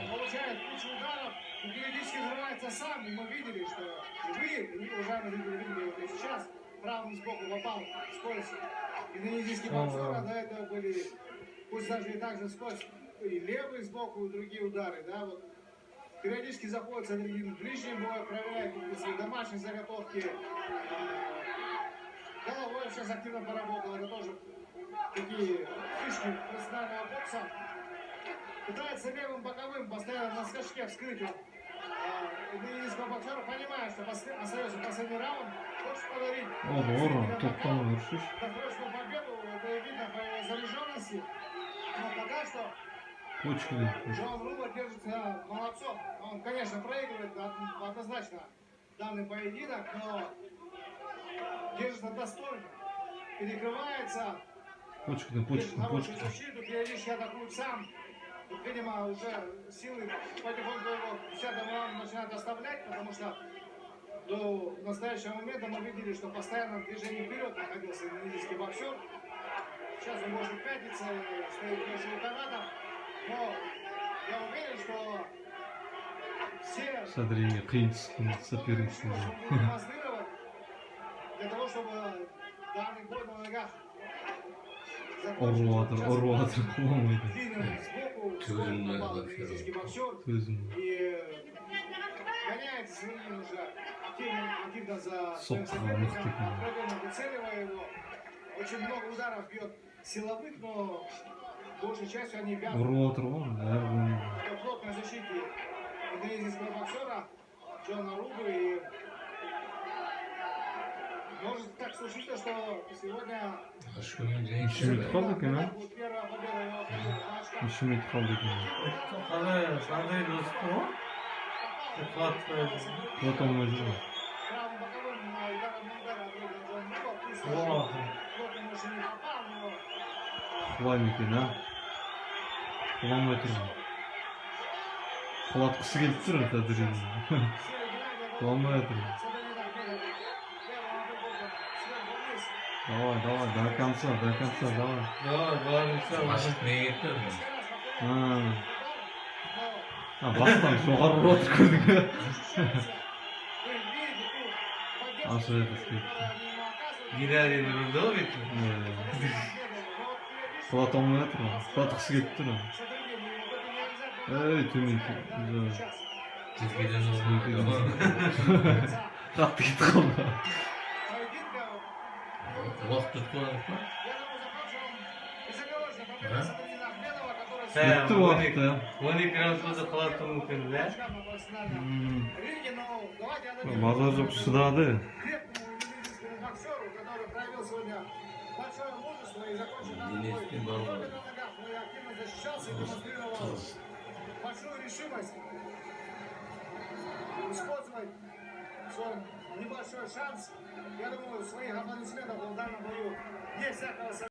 получает кучу ударов, и периодически взрывается сам, и мы видели, что вы, уважаемые зрители, видели, вот и сейчас правым сбоку попал скользь индонезийский боксер, а до этого были, пусть даже и так же скользь, и левый сбоку, и другие удары, да, вот. Периодически заходит в ближнем бою, проверяет свои домашние заготовки. Головой сейчас активно поработал, это тоже такие фишки профессионального бокса. Пытается левым боковым постоянно на скачке вскрыть индонезийского боксера, понимая, что остается последний раунд, хочет подарить досрочную победу, это видно по его заряженности, но пока что Джон Руба держится молодцом. Он, конечно, проигрывает однозначно данный поединок, но держится достойно, перекрывается, держит хорошую защиту, периодически атакует сам. Тут, видимо, уже силы потихоньку его в 10-м раунде начинают оставлять, потому что до настоящего момента мы видели, что постоянно в движении вперед находился индонезийский боксер. Сейчас он может пятиться, стоит больше у каната, но я уверен, что все демонстрировать для того, чтобы данный бой на ногах закончился. Длинным сбоку попал индонезийский боксер и гоняет середину уже активно за своим соперником, выцеливая его. Очень много ударов бьет силовых, но большей частью они вянут. В плотной защите индонезийского боксера Джона Рубы. И может так случиться, что сегодня будет первая победа его. Правым боковым ударом на удар ответил Джон Руба. Пусть плотно, может, и не попал, но... Құлатқысы келіп тұр тәдірі. Құламай отыр. Давай, до конца, давай. Бастан жоғары отыр көрдің. Ашы етіп Геннадий Рудович? Құлат алмай отыр. Құлатқысы келіп тұр. Эй, төмен. Қатты кетті қалды. Уақыт тұтқылады ма? Кетті уақыты. 12 раундта қалатты мүмкін, да? Базар жоқ шыдады. Большую решимость использовать свой небольшой шанс. Я думаю, своих аплодисментов в данном бою есть всякого